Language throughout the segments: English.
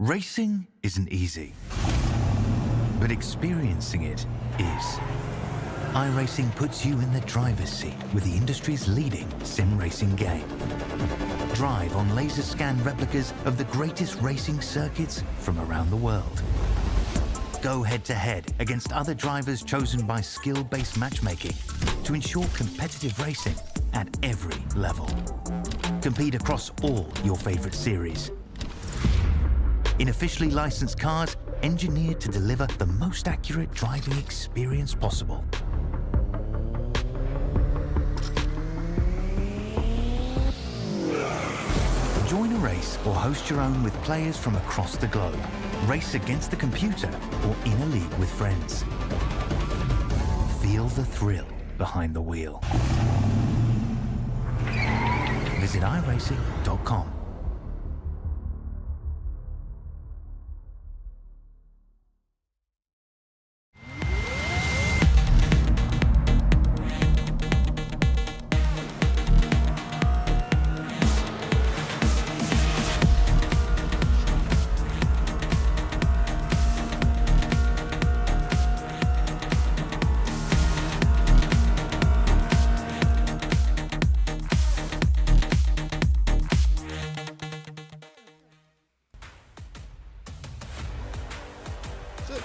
Racing isn't easy, but experiencing it is. iRacing puts you in the driver's seat with the industry's leading sim racing game. Drive on laser scan replicas of the greatest racing circuits from around the world. Go head-to-head against other drivers chosen by skill-based matchmaking to ensure competitive racing at every level. Compete across all your favorite series. In officially licensed cars, engineered to deliver the most accurate driving experience possible. Join a race or host your own with players from across the globe. Race against the computer or in a league with friends. Feel the thrill behind the wheel. Visit iRacing.com.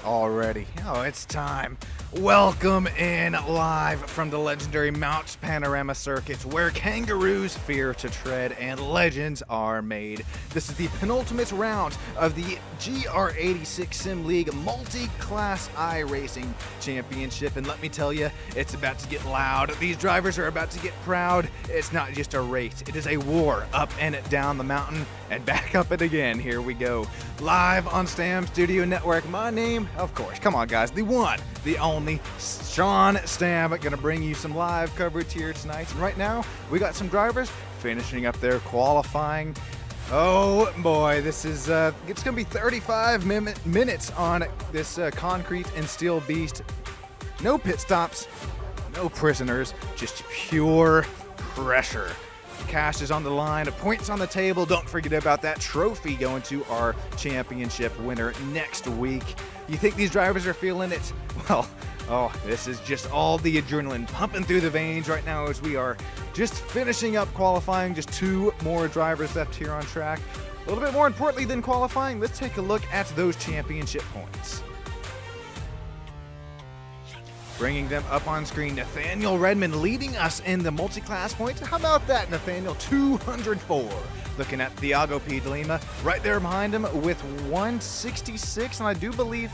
Already. Oh, it's time. Welcome in live from the legendary Mount Panorama circuit, where kangaroos fear to tread and legends are made. This is the penultimate round of the GR86 Sim League Multi-Class iRacing Championship, and let me tell you, it's about to get loud. These drivers are about to get proud. It's not just a race, it is a war up and down the mountain and back up it again. Here we go. Live on Stam Studio Network. My name, of course, come on guys, the one, the only Sean Stam, gonna bring you some live coverage here tonight. And right now, we got some drivers finishing up their qualifying. Oh boy, this is it's gonna be 35 minutes on this concrete and steel beast. No pit stops, no prisoners, just pure pressure. Cash is on the line, points on the table. Don't forget about that trophy going to our championship winner next week. You think these drivers are feeling it? Well, oh, this is just all the adrenaline pumping through the veins right now as we are just finishing up qualifying. Just two more drivers left here on track. A little bit more importantly than qualifying, let's take a look at those championship points. Bringing them up on screen, Nathaniel Redmond leading us in the multi-class points. How about that, Nathaniel? 204. Looking at Thiago P. de Lima right there behind him with 166, and I do believe,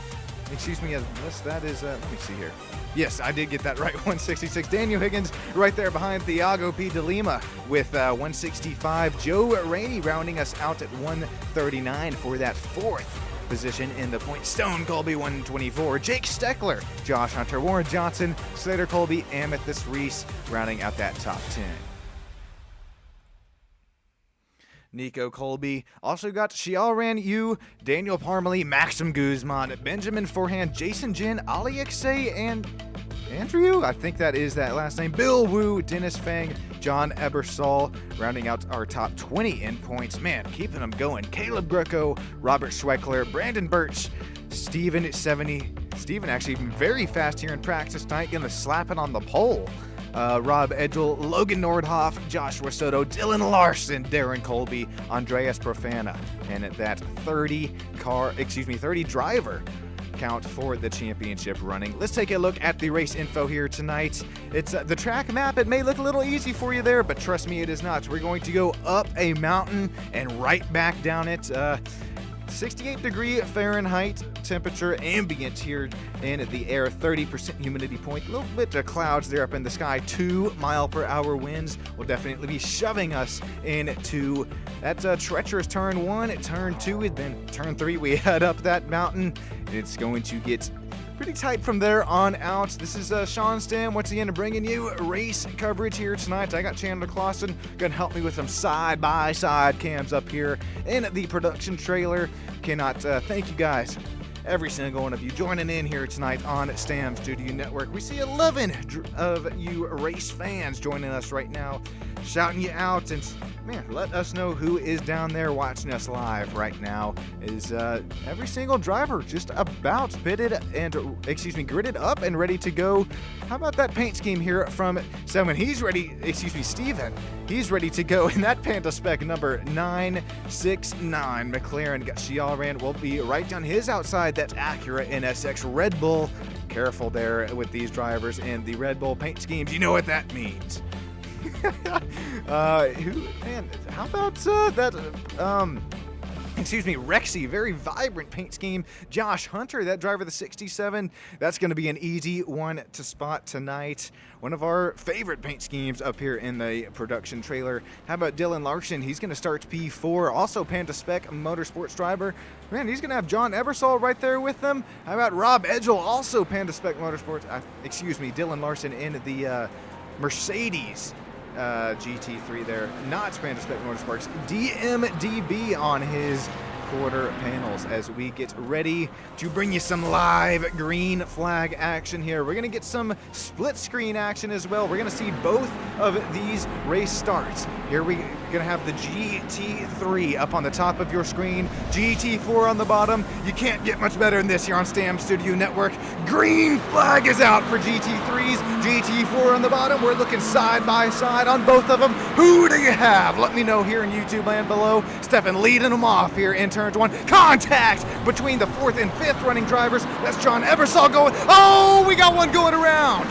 excuse me, unless that is, let me see here. Yes, I did get that right, 166. Daniel Higgins right there behind Thiago P. de Lima with 165. Joe Rainey rounding us out at 139 for that fourth position in the point. Stone Colby 124, Jake Steckler, Josh Hunter, Warren Johnson, Slater Colby, Amethyst Reese rounding out that top 10. Nico Colby, also got Xiaoran Yu, Daniel Parmalee, Maxim Guzman, Benjamin Forehand, Jason Jin, Ali Xie, and Andrew, I think that is that last name, Bill Wu, Dennis Fang, John Ebersol, rounding out our top 20 in points. Man, keeping them going. Caleb Greco, Robert Schweckler, Brandon Birch, Steven at 70. Steven actually very fast here in practice tonight, gonna slap it on the pole. Rob Edgel, Logan Nordhoff, Joshua Soto, Dylan Larson, Darren Colby, Andreas Profana, and at that 30 driver count for the championship running. Let's take a look at the race info here tonight. It's the track map. It may look a little easy for you there, but trust me, it is not. We're going to go up a mountain and right back down it. 68-degree Fahrenheit temperature, ambient here in the air, 30% humidity point, a little bit of clouds there up in the sky, 2-mile-per-hour winds will definitely be shoving us into that treacherous turn 1, turn 2, and then turn 3. We head up that mountain. It's going to get pretty tight from there on out. This is Sean Stam once again bringing you race coverage here tonight. I got Chandler Clausen gonna help me with some side-by-side cams up here in the production trailer. Cannot thank you guys every single one of you joining in here tonight on STAM Studio Network. We see 11 of you race fans joining us right now, shouting you out, and man, let us know who is down there watching us live right now. Is every single driver just about gridded up and ready to go? How about that paint scheme here from someone? He's ready, Steven. He's ready to go in that Panda Spec number 969 McLaren Chialran will be right down his outside that Acura NSX Red Bull. Careful there with these drivers and the Red Bull paint schemes. You know what that means. How about Rexy, very vibrant paint scheme. Josh Hunter, that driver, the 67, that's going to be an easy one to spot tonight. One of our favorite paint schemes up here in the production trailer. How about Dylan Larson? He's going to start P4, also Panda Spec Motorsports driver. Man, he's going to have John Ebersol right there with them. How about Rob Edgel, also Panda Spec Motorsports, Dylan Larson in the Mercedes GT3 there, not Panda Spec Motorsports. DMDB on his quarter panels as we get ready to bring you some live green flag action here. We're going to get some split screen action as well. We're going to see both of these race starts. Here we're going to have the GT3 up on the top of your screen, GT4 on the bottom. You can't get much better than this here on STAM Studio Network. Green flag is out for GT3s, GT4 on the bottom. We're looking side by side on both of them. Who do you have? Let me know here in YouTube land below. Stefan leading them off here in turn one. Contact between the 4th and 5th running drivers. That's John Ebersol going. Oh, we got one going around.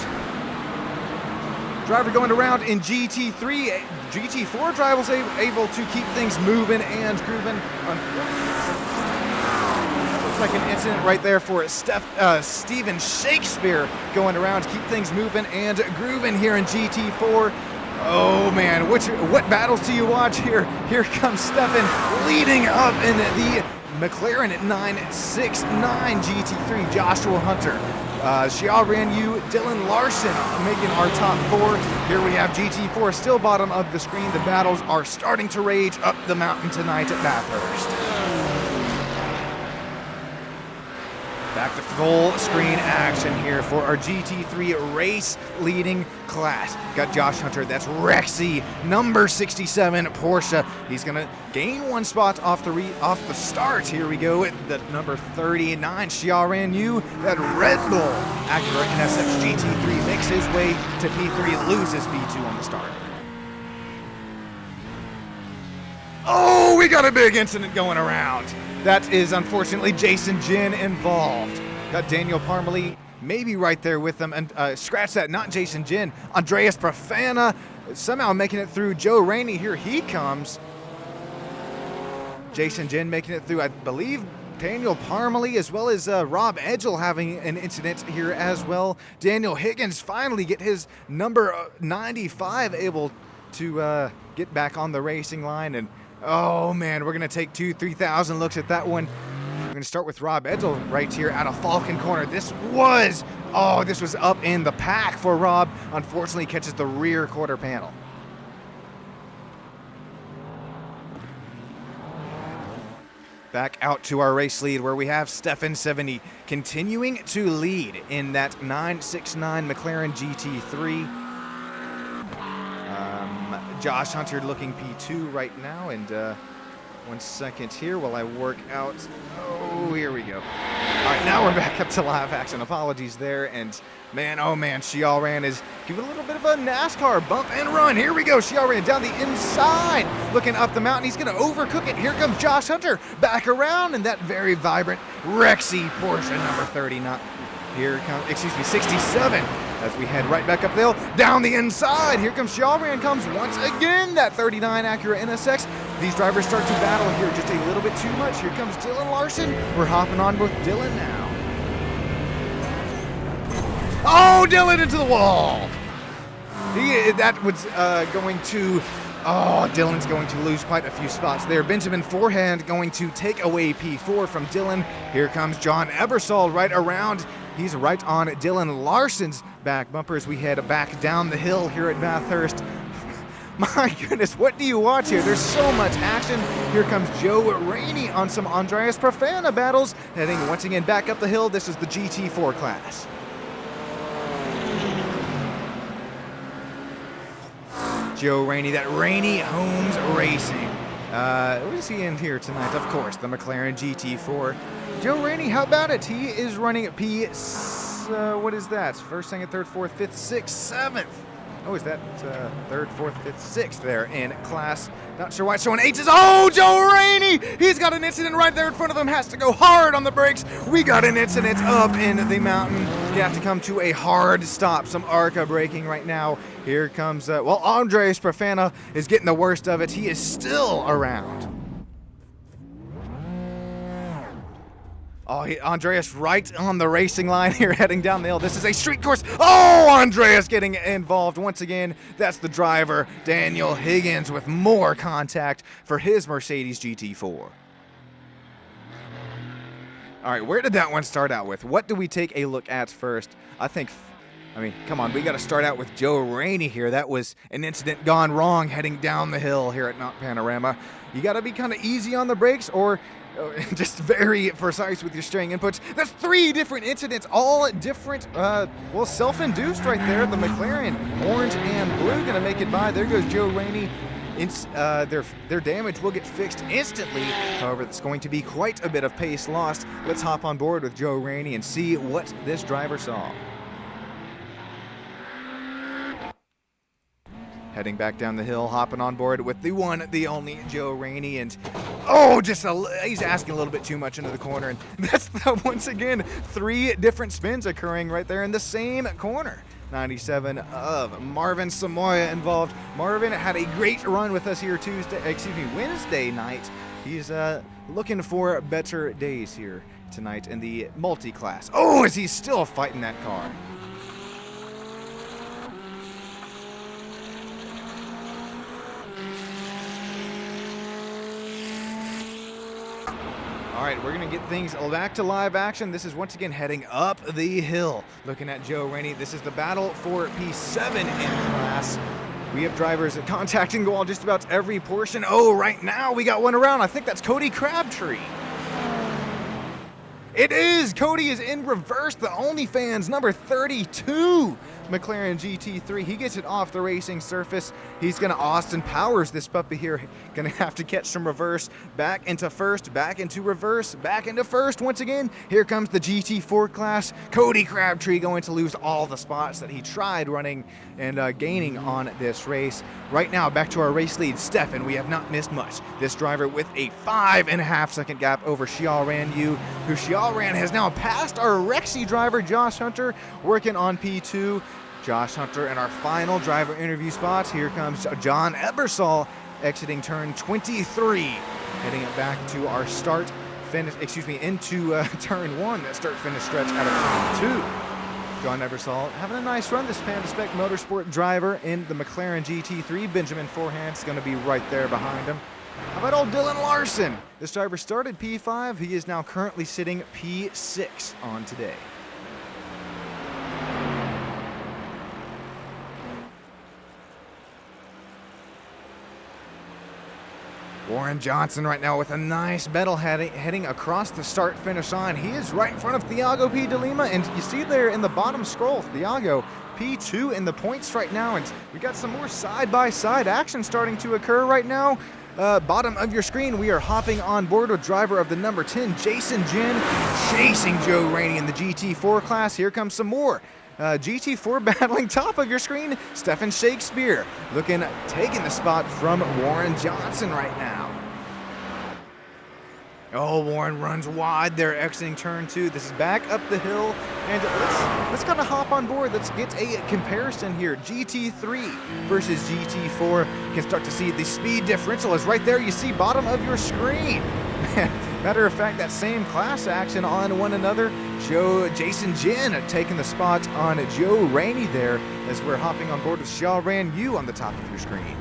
Driver going around in GT3. GT4 drivers able to keep things moving and grooving. Looks like an incident right there for Steven Shakespeare going around to keep things moving and grooving here in GT4. Oh man, what battles do you watch here? Here comes Stefan leading up in the McLaren at 969 GT3. Joshua Hunter, Xiaoran Yu, Dylan Larson making our top 4. Here we have GT4 still bottom of the screen. The battles are starting to rage up the mountain tonight at Bathurst. Back to full screen action here for our GT3 race leading class. Got Josh Hunter, that's Rexy, number 67 Porsche. He's gonna gain one spot off the start. Here we go at the number 39 Xiaoran Yu. That Red Bull Acura NSX GT3 makes his way to P3, loses P2 on the start. Oh, we got a big incident going around. That is unfortunately Jason Jin involved. Got Daniel Parmalee maybe right there with them, and scratch that, not Jason Jin. Andreas Profana somehow making it through. Joe Rainey, here he comes. Jason Jin making it through, I believe. Daniel Parmalee as well as Rob Edgel having an incident here as well. Daniel Higgins finally get his number 95 able to get back on the racing line, and oh man, we're gonna take 3,000 looks at that one. We're gonna start with Rob Edgel right here out of Falcon Corner. This was up in the pack for Rob. Unfortunately, catches the rear quarter panel. Back out to our race lead where we have Stefan 70 continuing to lead in that 969 McLaren GT3. Josh Hunter looking P2 right now, and 1 second here while I work out. Oh, here we go. All right, now we're back up to live action. Apologies there, and man, oh man, Xiaoran is giving a little bit of a NASCAR bump and run. Here we go, Xiaoran down the inside, looking up the mountain. He's gonna overcook it. Here comes Josh Hunter back around, and that very vibrant Rexy Porsche number 39. Here comes, 67, as we head right back up the hill, down the inside. Here comes Xiaoran, comes once again, that 39 Acura NSX. These drivers start to battle here just a little bit too much. Here comes Dylan Larson. We're hopping on with Dylan now. Oh, Dylan into the wall. Dylan's going to lose quite a few spots there. Benjamin Forehand going to take away P4 from Dylan. Here comes John Ebersol right around. He's right on Dylan Larson's back bumper as we head back down the hill here at Bathurst. My goodness, what do you watch here? There's so much action. Here comes Joe Rainey on some Andreas Profana battles, heading once again back up the hill. This is the GT4 class. Joe Rainey, that Rainey Homes Racing. What is he in here tonight? Of course, the McLaren GT4. Joe Rainey, how about it? He is running at what is that? First, second, third, fourth, fifth, sixth, seventh. Oh, is that third, fourth, fifth, sixth there in class? Not sure why it's showing H's. Oh, Joe Rainey! He's got an incident right there in front of him. Has to go hard on the brakes. We got an incident up in the mountain. You have to come to a hard stop. Some ARCA braking right now. Here comes, Andreas Profana is getting the worst of it. He is still around. Oh, Andreas right on the racing line here, heading down the hill. This is a street course. Oh, Andreas getting involved once again. That's the driver, Daniel Higgins, with more contact for his Mercedes GT4. All right, where did that one start out with? What do we take a look at first? Come on, we got to start out with Joe Rainey here. That was an incident gone wrong heading down the hill here at Mount Panorama. You got to be kind of easy on the brakes or just very precise with your steering inputs. That's 3 different incidents, all different, self-induced right there. The McLaren, orange and blue, gonna make it by. There goes Joe Rainey. Their damage will get fixed instantly. However, it's going to be quite a bit of pace lost. Let's hop on board with Joe Rainey and see what this driver saw. Heading back down the hill, hopping on board with the one, the only Joe Rainey, and he's asking a little bit too much into the corner, and that's once again 3 different spins occurring right there in the same corner. 97 of Marvin Samoya involved. Marvin had a great run with us here Wednesday night. He's looking for better days here tonight in the multi-class. Oh, is he still fighting that car? All right, we're going to get things back to live action. This is once again heading up the hill. Looking at Joe Rainey. This is the battle for P7 in class. We have drivers contacting the wall just about every portion. Oh, right now we got one around. I think that's Cody Crabtree. It is! Cody is in reverse. The OnlyFans number 32 McLaren GT3. He gets it off the racing surface. He's going to Austin Powers this puppy here. Going to have to catch some reverse. Back into first, back into reverse, back into first once again. Here comes the GT4 class. Cody Crabtree going to lose all the spots that he tried running and gaining on this race. Right now, back to our race lead, Stefan. We have not missed much. This driver with a 5.5 second gap over Xiaoran Yu, who Xiaoran has now passed our Rexy driver, Josh Hunter, working on P2. Josh Hunter in our final driver interview spots. Here comes John Ebersol exiting turn 23, heading it back to our into turn 1, that start-finish stretch out of turn 2. John Ebersol having a nice run. This Panda Spec Motorsport driver in the McLaren GT3. Benjamin Forehand's going to be right there behind him. How about old Dylan Larson? This driver started P5. He is now currently sitting P6 on today. Warren Johnson right now with a nice battle heading across the start-finish line. He is right in front of Thiago P. de Lima, and you see there in the bottom scroll, Thiago P2 in the points right now, and we got some more side-by-side action starting to occur right now. Bottom of your screen, we are hopping on board with driver of the number 10, Jason Jin, chasing Joe Rainey in the GT4 class. Here comes some more. GT4 battling top of your screen, Stephen Shakespeare taking the spot from Warren Johnson right now. Oh, Warren runs wide there, exiting turn 2. This is back up the hill, and let's kind of hop on board. Let's get a comparison here. GT3 versus GT4. You can start to see the speed differential is right there. You see bottom of your screen. Matter of fact, that same class action on one another. Jason Jin taking the spot on Joe Rainey there as we're hopping on board with Xiaoran Yu on the top of your screen.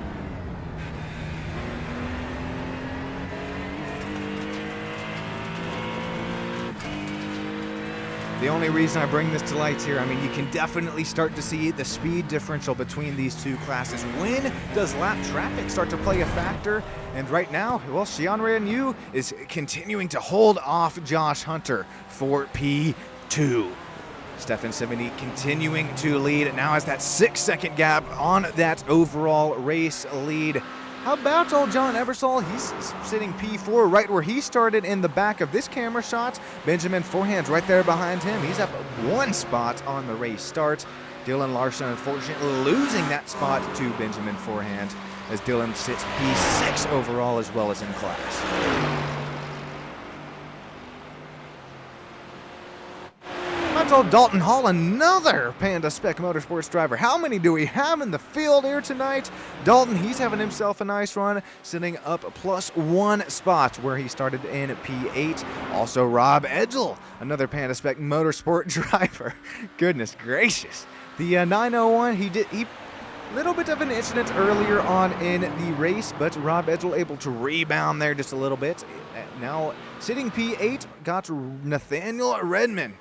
The only reason I bring this to light here, I mean, you can definitely start to see the speed differential between these two classes. When does lap traffic start to play a factor? And right now, well, Xian Ryu is continuing to hold off Josh Hunter for P2. Stefan Civini continuing to lead. Now has that 6-second gap on that overall race lead. How about old John Ebersol? He's sitting P4 right where he started in the back of this camera shot. Benjamin Forehand's right there behind him. He's up 1 spot on the race start. Dylan Larson unfortunately losing that spot to Benjamin Forehand as Dylan sits P6 overall as well as in class. That's old Dalton Hall, another Panda Spec Motorsports driver. How many do we have in the field here tonight? Dalton, he's having himself a nice run, sitting up +1 spot where he started in P8. Also Rob Edgel, another Panda Spec Motorsport driver. Goodness gracious. The 901, he little bit of an incident earlier on in the race, but Rob Edgel able to rebound there just a little bit. Now sitting P8, got Nathaniel Redman.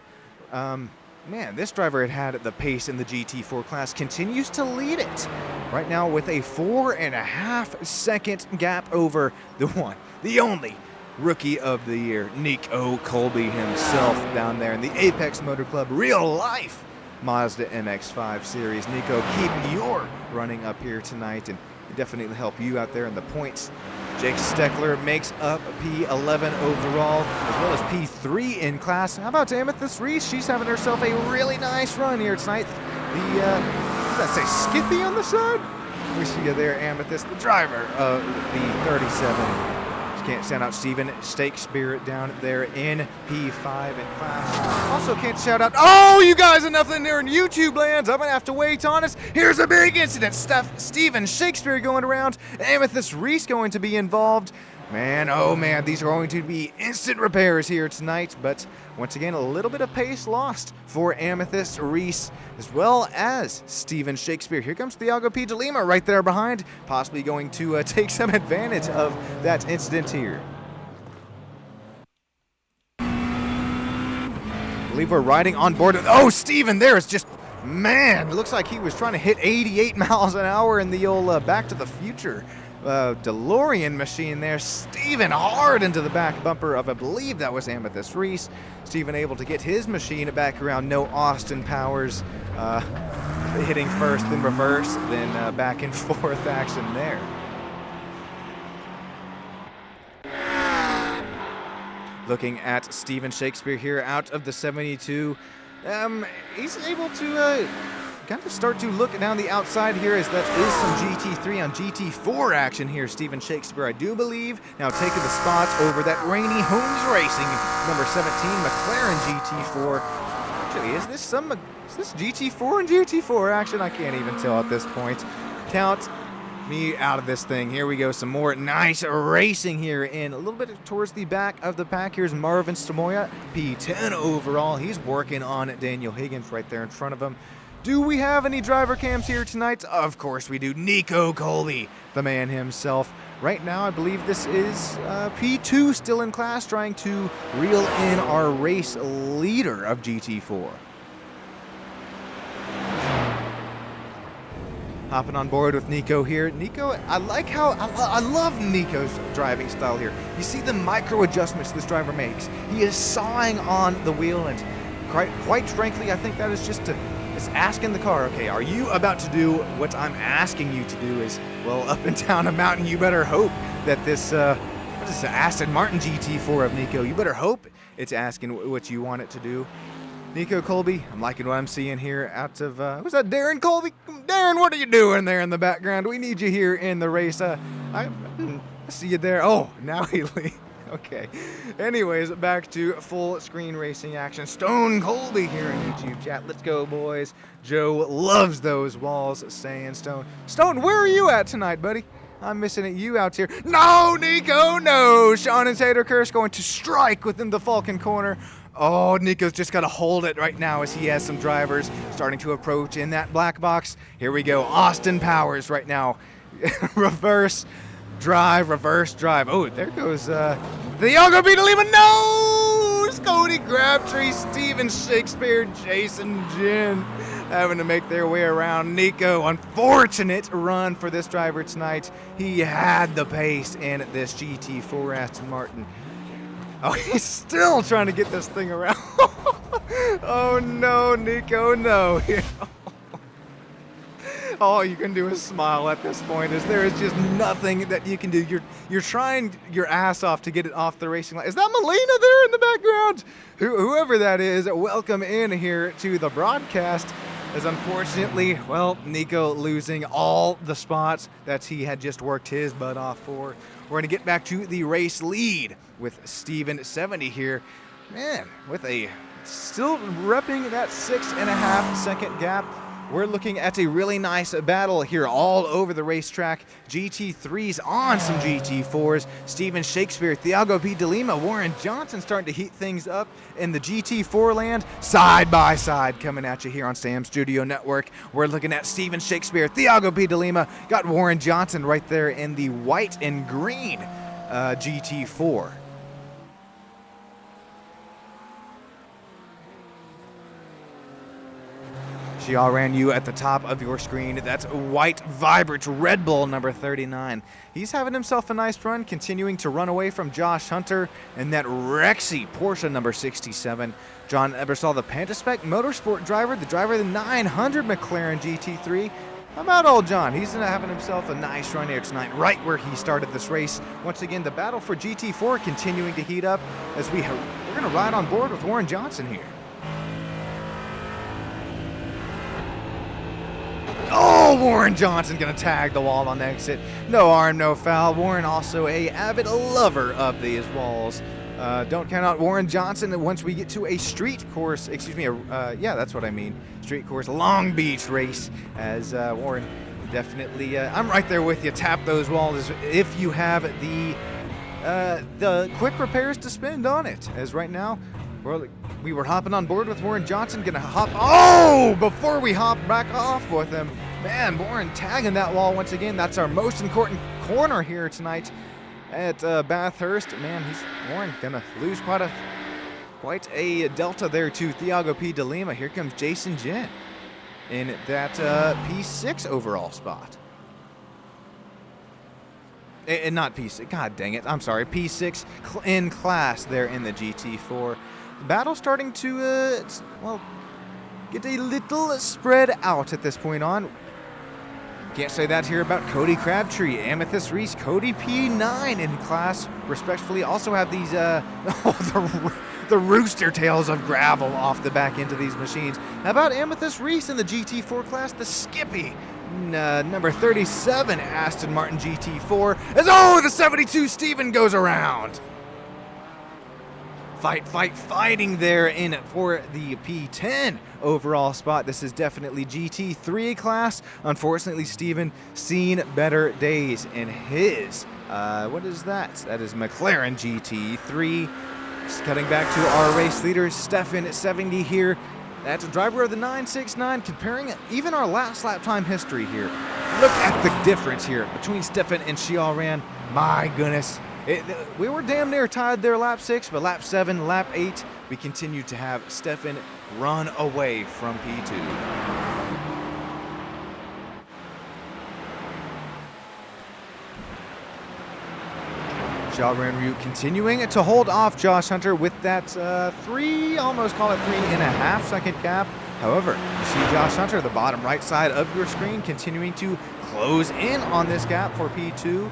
Man, this driver had the pace in the GT4 class, continues to lead it right now with a 4.5 second gap over the one, the only rookie of the year, Nico Colby himself down there in the Apex Motor Club real life Mazda MX-5 series. Nico, keep your running up here tonight and definitely help you out there in the points. Jake Steckler makes up P11 overall, as well as P3 in class. How about Amethyst Reese? She's having herself a really nice run here tonight. The, what did I say, Skippy on the side? We see you there, Amethyst, the driver of the 37. Can't shout out Steven Shakespeare down there in P5 in class. Also can't shout out, oh, you guys, enough in there in YouTube lands. I'm going to have to wait on us. Here's a big incident. Steven Shakespeare going around. Amethyst Reese going to be involved. Man, oh man, these are going to be instant repairs here tonight. But once again, a little bit of pace lost for Amethyst Reese, as well as Steven Shakespeare. Here comes Thiago P. de Lima right there behind, possibly going to take some advantage of that incident here. I believe we're riding on board. Oh, Steven there is just, man, it looks like he was trying to hit 88 miles an hour in the old Back to the Future DeLorean machine there. Steven hard into the back bumper of, I believe that was Amethyst Reese. Steven able to get his machine back around. No Austin Powers hitting first, then reverse, then back and forth action there. Looking at Steven Shakespeare here out of the 72. He's able to kind of start to look down the outside here, as that is some GT3 on GT4 action here. Steven Shakespeare, I do believe, now taking the spot over that Rainy Homes Racing number 17 McLaren GT4. Actually, is this GT4 and GT4 action? I can't even tell at this point. Count me out of this thing. Here we go, some more nice racing here in a little bit towards the back of the pack. Here's Marvin Stamoya, P10 overall. He's working on Daniel Higgins right there in front of him. Do we have any driver cams here tonight? Of course we do. Nico Colby, the man himself. Right now, I believe this is P2 still in class, trying to reel in our race leader of GT4. Hopping on board with Nico here. Nico, I like how, I love Nico's driving style here. You see the micro adjustments this driver makes. He is sawing on the wheel, and quite frankly, I think that is just it's asking the car, okay, are you about to do what I'm asking you to do? Is, well, up and down a mountain, you better hope that this, what is the Aston Martin GT4 of Nico? You better hope it's asking what you want it to do. Nico Colby, I'm liking what I'm seeing here out of, who's that, Darren Colby? Darren, what are you doing there in the background? We need you here in the race. I see you there. Oh, now he leaves. Okay. Anyways, back to full screen racing action. Stone Colby here in YouTube chat. Let's go, boys. Joe loves those walls, saying Stone. Stone, where are you at tonight, buddy? I'm missing you out here. No, Nico, no. Sean and Taterkirsch going to strike within the Falcon corner. Oh, Nico's just got to hold it right now as he has some drivers starting to approach in that black box. Here we go. Austin Powers right now. Reverse drive, reverse drive. Oh, there goes the Yago Beat Lima. No! Cody grabbed Crabtree, Steven Shakespeare, Jason Ginn having to make their way around. Nico, unfortunate run for this driver tonight. He had the pace in this GT4 Aston Martin. Oh, he's still trying to get this thing around. Oh no, Nico, no. All you can do is smile at this point, as there is just nothing that you can do. You're trying your ass off to get it off the racing line. Is that Melina there in the background? Whoever that is, welcome in here to the broadcast. As unfortunately, well, Nico losing all the spots that he had just worked his butt off for. We're going to get back to the race lead with Steven 70 here. Man, with a still repping that 6.5 second gap. We're looking at a really nice battle here all over the racetrack. GT3s on some GT4s. Steven Shakespeare, Thiago P. DeLima, Warren Johnson starting to heat things up in the GT4 land. Side by side coming at you here on Sam Studio Network. We're looking at Steven Shakespeare, Thiago P. DeLima, got Warren Johnson right there in the white and green GT4. Xiaoran Yu at the top of your screen. That's white, vibrant Red Bull number 39. He's having himself a nice run, continuing to run away from Josh Hunter and that Rexy Porsche number 67. John Ebersol, the Pantaspec Motorsport driver, the driver of the 900 McLaren GT3. How about old John? He's having himself a nice run here tonight, right where he started this race. Once again, the battle for GT4 continuing to heat up as we're going to ride on board with Warren Johnson here. Oh, Warren Johnson gonna tag the wall on exit. No arm, no foul. Warren also a avid lover of these walls. Don't count out Warren Johnson once we get to a street course, excuse me, yeah, that's what I mean. Street course, Long Beach race, as Warren definitely, I'm right there with you. Tap those walls if you have the quick repairs to spend on it. As right now, we were hopping on board with Warren Johnson, gonna hop, oh, before we hop back off with him, man, Warren tagging that wall once again. That's our most important corner here tonight at Bathurst. Man, Warren gonna lose quite a delta there to Thiago P. DeLima. Here comes Jason Ginn in that P6 overall spot. And not P6, god dang it, I'm sorry, P6 in class there in the GT4. Battle starting to, well, get a little spread out at this point on. Can't say that here about Cody Crabtree, Amethyst Reese, Cody P9 in class, respectfully. Also have these, the rooster tails of gravel off the back end of these machines. How about Amethyst Reese in the GT4 class, the Skippy, number 37 Aston Martin GT4, as, oh, the 72 Steven goes around. Fighting there in for the P10 overall spot. This is definitely GT3 class. Unfortunately, Steven seen better days in his, what is that? That is McLaren GT3. Just cutting back to our race leader, Stefan at 70 here. That's a driver of the 969, comparing even our last lap time history here. Look at the difference here between Stefan and Xiaoran. My goodness. We were damn near tied there lap 6, but lap 7, lap 8, we continue to have Stefan run away from P2. Xiaoran Ryu continuing to hold off Josh Hunter with that almost call it 3.5 second gap. However, you see Josh Hunter, the bottom right side of your screen, continuing to close in on this gap for P2.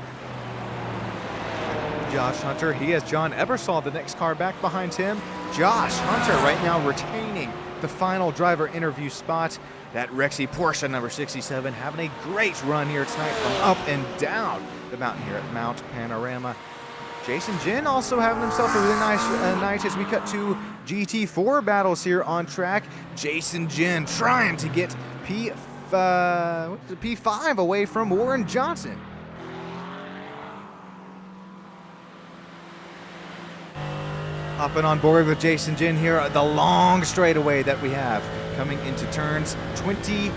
Josh Hunter, he has John Ebersol, the next car back behind him. Josh Hunter right now retaining the final driver interview spot. That Rexy Porsche number 67 having a great run here tonight from up and down the mountain here at Mount Panorama. Jason Ginn also having himself a really nice night as we cut to GT4 battles here on track. Jason Ginn trying to get P5 away from Warren Johnson. Hopping on board with Jason Ginn here, the long straightaway that we have coming into turns 21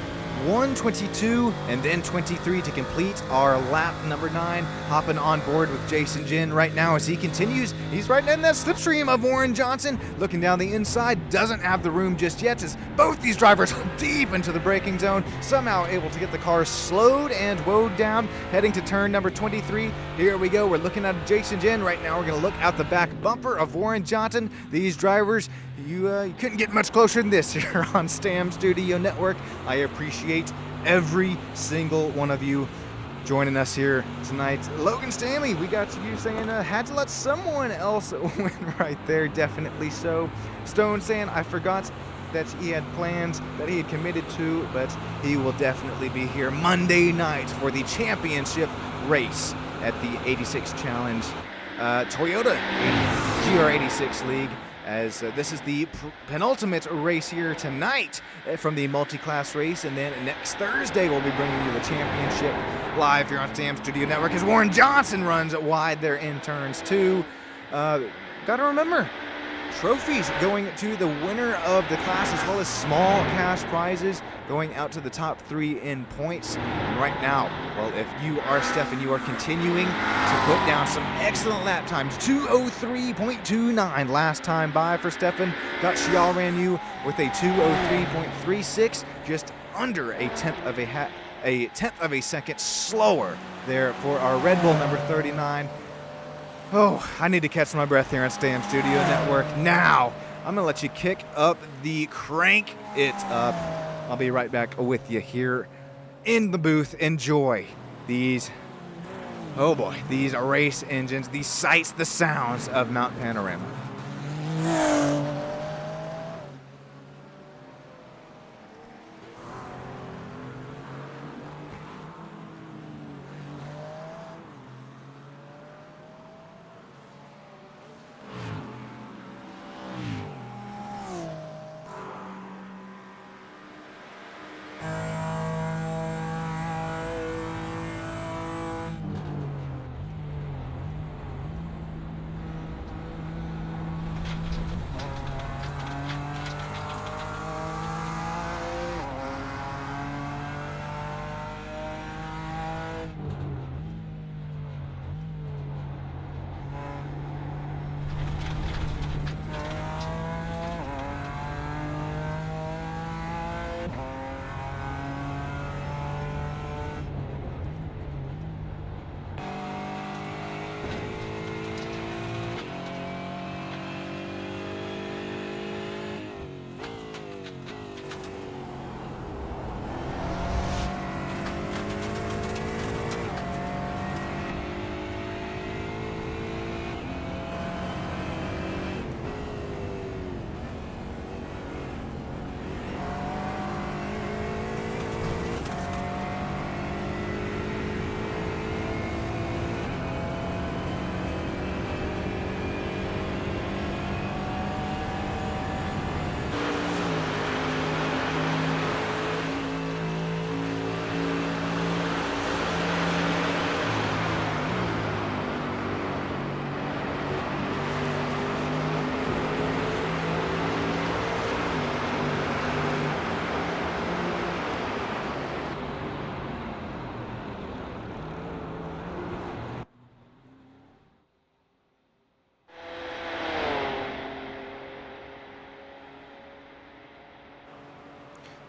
1:22 and then 23 to complete our lap number 9. Hopping on board with Jason Jin right now as he continues. He's right in that slipstream of Warren Johnson. Looking down the inside, doesn't have the room just yet as both these drivers are deep into the braking zone. Somehow able to get the car slowed and woed down. Heading to turn number 23. Here we go. We're looking at Jason Jin right now. We're going to look out the back bumper of Warren Johnson. These drivers, you couldn't get much closer than this here on Stam Studio Network. I appreciate every single one of you joining us here tonight. Logan Stanley, we got you saying had to let someone else win right there. Definitely so. Stone saying I forgot that he had plans that he had committed to, but he will definitely be here Monday night for the championship race at the 86 Challenge Toyota GR86 League, as this is the penultimate race here tonight from the multi-class race, and then next Thursday we'll be bringing you the championship live here on Stam Studio Network as Warren Johnson runs wide there in turns 2. Gotta remember, trophies going to the winner of the class, as well as small cash prizes going out to the top 3 in points. And right now, well, if you are Stefan, you are continuing to put down some excellent lap times. 2:03.29 last time by for Stefan. Got Xiao Yu with a 2:03.36, just under a tenth of a second slower there for our Red Bull number 39. Oh, I need to catch my breath here on Stam Studio Network. Now, I'm going to let you kick up the crank it up. I'll be right back with you here in the booth. Enjoy these, oh boy, these race engines, these sights, the sounds of Mount Panorama.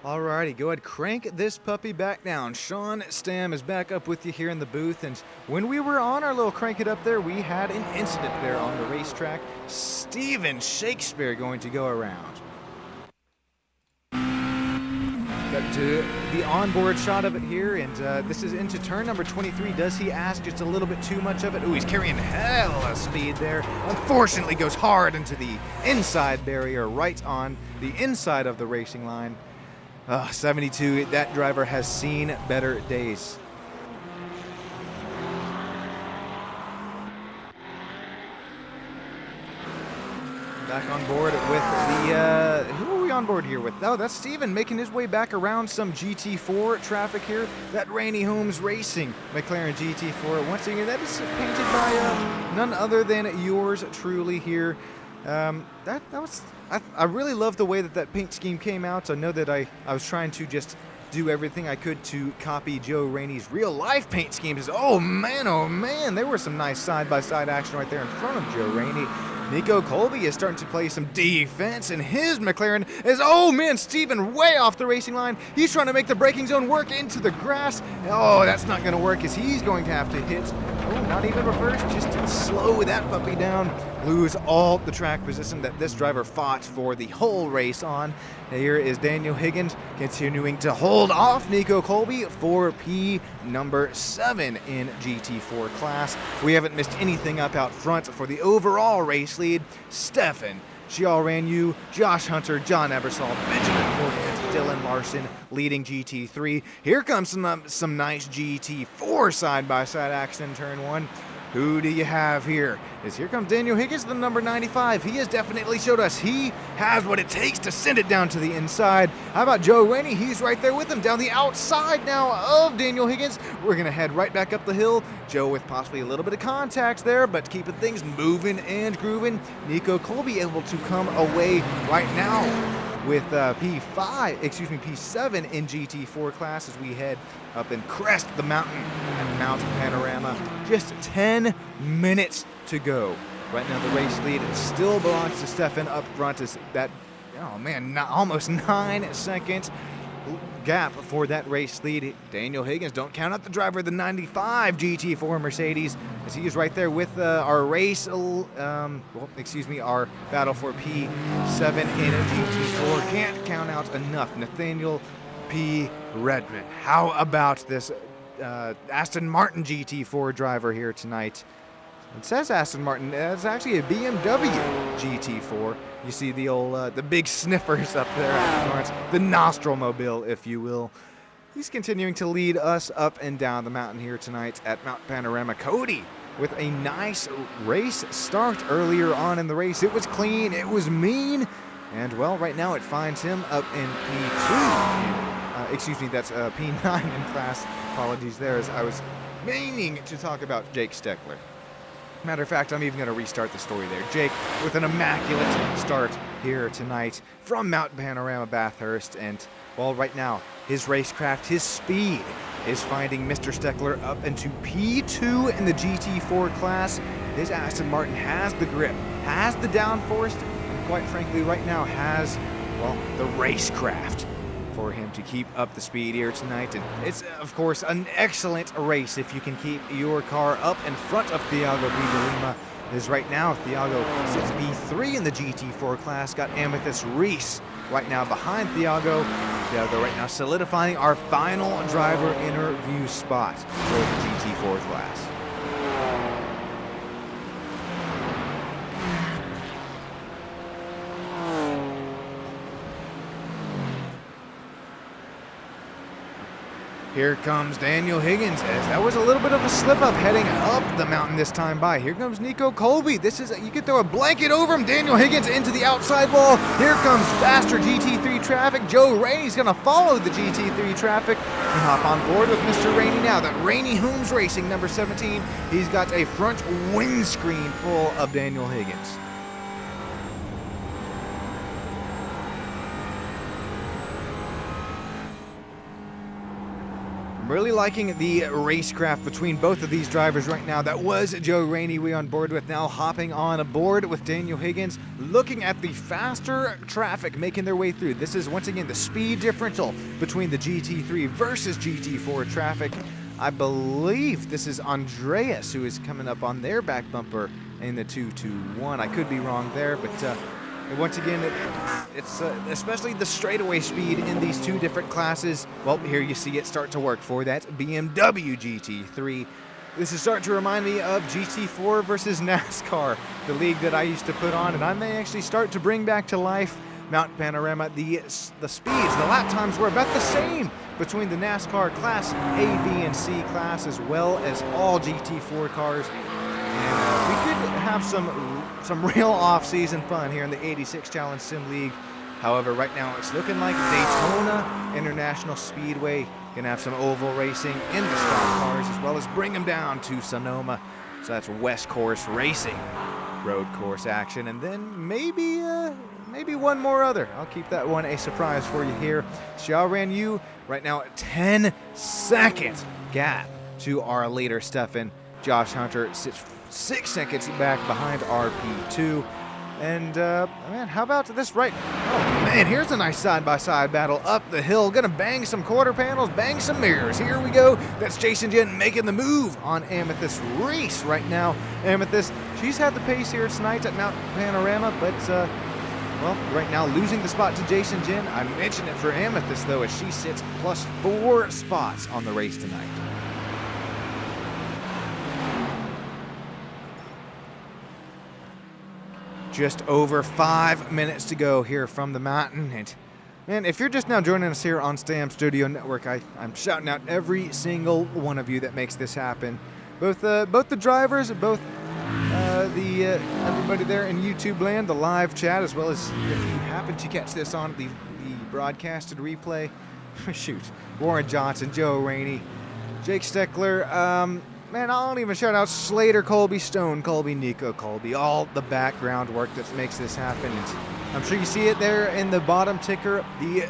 Alrighty, go ahead, crank this puppy back down. Sean Stam is back up with you here in the booth, and when we were on our little crank it up there, we had an incident there on the racetrack. Steven Shakespeare going to go around. Got to the onboard shot of it here, and this is into turn number 23. Does he ask just a little bit too much of it? Ooh, he's carrying hell of speed there. Unfortunately, goes hard into the inside barrier, right on the inside of the racing line. 72, that driver has seen better days. Back on board with the, who are we on board here with? Oh, that's Steven making his way back around some GT4 traffic here. That Rainy Holmes Racing McLaren GT4. Once again, that is painted by none other than yours truly here. I really love the way that paint scheme came out. I know that I was trying to just do everything I could to copy Joe Rainey's real-life paint schemes. Oh man, there was some nice side-by-side action right there in front of Joe Rainey. Nico Colby is starting to play some defense, and his McLaren is, oh man, Steven way off the racing line. He's trying to make the braking zone work into the grass. Oh, that's not going to work, as he's going to have to hit, oh, not even reverse, just slow that puppy down. Lose all the track position that this driver fought for the whole race on. Here is Daniel Higgins continuing to hold off Nico Colby for P number 7 in GT4 class. We haven't missed anything up out front for the overall race lead. Stefan Chiaranyu, Josh Hunter, John Ebersol, Benjamin Forkett, Dylan Larson leading GT3. Here comes some nice GT4 side-by-side action in turn 1. Who do you have here? Here comes Daniel Higgins, the number 95. He has definitely showed us he has what it takes to send it down to the inside. How about Joe Rainey? He's right there with him down the outside now of Daniel Higgins. We're going to head right back up the hill. Joe with possibly a little bit of contact there, but keeping things moving and grooving. Nico Colby able to come away right now with P7 in GT4 class as we head up and crest the mountain at Mount Panorama. Just 10 minutes to go. Right now the race lead still belongs to Stefan up front. Is that, oh man, almost 9 seconds gap for that race lead. Daniel Higgins, don't count out the driver of the 95 GT4 Mercedes, as he is right there with our race, our battle for P7 in GT4. Can't count out enough. Nathaniel P. Redmond. How about this Aston Martin GT4 driver here tonight? It says Aston Martin. It's actually a BMW GT4. You see the old, the big sniffers up there at front, the nostril mobile, if you will. He's continuing to lead us up and down the mountain here tonight at Mount Panorama. Cody with a nice race start earlier on in the race. It was clean, it was mean, and well, right now it finds him up in P2. That's P9 in class. Apologies there, as I was meaning to talk about Jake Steckler. Matter of fact, I'm even going to restart the story there. Jake with an immaculate start here tonight from Mount Panorama Bathurst. And, well, right now, his racecraft, his speed is finding Mr. Steckler up into P2 in the GT4 class. His Aston Martin has the grip, has the downforce, and quite frankly, right now has, well, the racecraft for him to keep up the speed here tonight. And it's, of course, an excellent race if you can keep your car up in front of Thiago Vidalima. As right now, Thiago sits B3 in the GT4 class, got Amethyst Reese right now behind Thiago. Thiago right now solidifying our final driver interview spot for the GT4 class. Here comes Daniel Higgins, as that was a little bit of a slip-up heading up the mountain this time by. Here comes Nico Colby. This is, you could throw a blanket over him. Daniel Higgins into the outside wall. Here comes faster GT3 traffic. Joe Rainey's going to follow the GT3 traffic and hop on board with Mr. Rainey now. That Rainey Holmes Racing, number 17. He's got a front windscreen full of Daniel Higgins. Really liking the racecraft between both of these drivers right now. That was Joe Rainey we on board with, now hopping on aboard with Daniel Higgins, looking at the faster traffic making their way through. This is once again the speed differential between the GT3 versus GT4 traffic. I believe this is Andreas who is coming up on their back bumper in the 221. I could be wrong there, but once again, it's especially the straightaway speed in these two different classes. Well, here you see it start to work for that BMW GT3. This is starting to remind me of GT4 versus NASCAR, the league that I used to put on, and I may actually start to bring back to life Mount Panorama. The speeds, the lap times were about the same between the NASCAR Class A, B, and C class, as well as all GT4 cars. And we could have some real off-season fun here in the 86 Challenge Sim League. However, right now it's looking like Daytona International Speedway gonna have some oval racing in the stock cars, as well as bring them down to Sonoma. So that's West Course Racing road course action, and then maybe maybe one more other. I'll keep that one a surprise for you here. Xiaoran Yu right now 10-second gap to our leader, Stefan. Josh Hunter sits 6 seconds back behind RP2. And, man, how about this right? Oh, man, here's a nice side-by-side battle up the hill. Gonna bang some quarter panels, bang some mirrors. Here we go. That's Jason Jen making the move on Amethyst race right now. Amethyst, she's had the pace here tonight at Mount Panorama, but, well, right now losing the spot to Jason Jen. I mentioned it for Amethyst, though, as she sits +4 spots on the race tonight. Just over 5 minutes to go here from the mountain. And man, if you're just now joining us here on STAM Studio Network, I'm shouting out every single one of you that makes this happen. Both the drivers, both everybody there in YouTube land, the live chat, as well as if you happen to catch this on the broadcasted replay. Shoot, Warren Johnson, Joe Rainey, Jake Steckler. Man, I don't even shout out Slater, Colby, Stone, Colby, Nico, Colby, all the background work that makes this happen. And I'm sure you see it there in the bottom ticker, the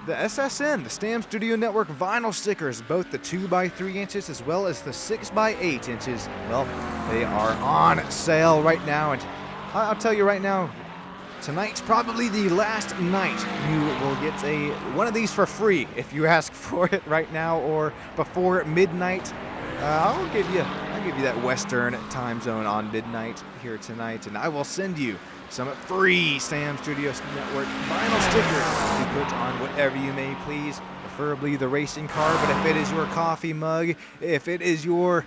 SSN, the STAM Studio Network vinyl stickers, both the 2x3 inches as well as the 6x8 inches. Well, they are on sale right now, and I'll tell you right now, tonight's probably the last night you will get one of these for free if you ask for it right now or before midnight. I'll give you that Western time zone on midnight here tonight, and I will send you some free STAM Studios Network vinyl stickers to put on whatever you may please, preferably the racing car, but if it is your coffee mug, if it is your,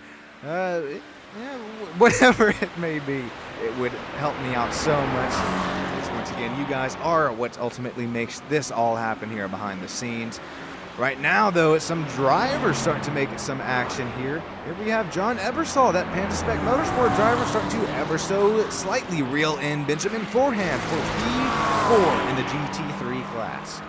whatever it may be, it would help me out so much. Because once again, you guys are what ultimately makes this all happen here behind the scenes. Right now, though, some drivers starting to make some action here. Here we have John Ebersol, that Panda Spec Motorsport driver, starting to ever so slightly reel in Benjamin Forehand for P4 in the GT3 class.